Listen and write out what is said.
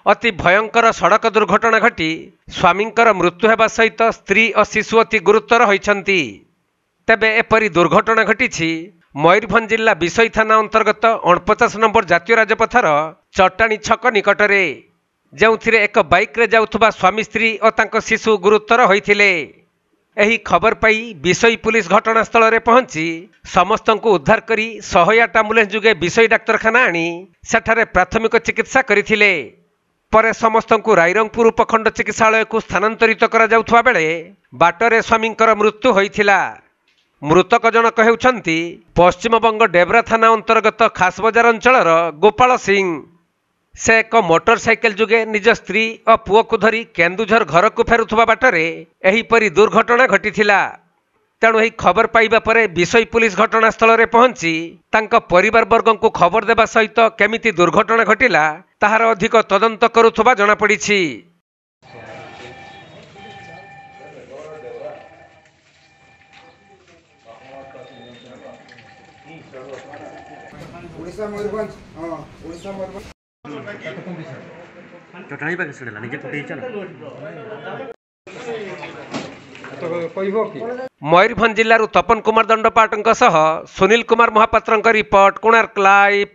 अति भयंकर सड़क दुर्घटना घटी स्वामींकर मृत्यु हेबा सहित स्त्री और शिशु अति गुरुतर होइछंती। तेबे एपरी दुर्घटना घटी मयूरभंज जिला बिसई थाना अंतर्गत 49 नंबर जातीय राजपथर चट्टाणी छक निकटरे, जोथिरे एक बाइक रे जाउथुबा स्वामी स्त्री और तांको शिशु गुरुतर होइथिले। एही खबर पाई बिसई पुलिस घटनास्थल रे पहुंची समस्त को उद्धार करी 108 एम्बुलेंस जुगे बिसई डाक्तरखाना आनी सेठारे प्राथमिक चिकित्सा करिथिले। परे समस्त को रायरंगपुर उपखंड चिकित्सालय को स्थानांतरित करा जाउथुवा बेले बाटरे स्वामींकर मृत्यु होइथिला। मृतक जनक हेउछंती पश्चिमबंग डेब्रा थाना अंतर्गत खास बजार अंचलर गोपाल सिंह। से एक मोटरसाइकेल जुगे निज स्त्री और पुओ को धरी केन्दुझर घर को फेरुथुवा बाटरे एहीपरी दुर्घटना घटिथिला। तेणु एही खबर पाइबा परे बिसई पुलिस घटनास्थल रे पहुंची तांको परिवार वर्ग को खबर देबा सहित केमिति दुर्घटना घटिला ताहार अधिक तदंत करुथुवा जଣା पड़िछि। मयूरभंज जिलूर तपन कुमार दंडपाट सुनील कुमार महापात्र रिपोर्ट, कोणार्क लाइव।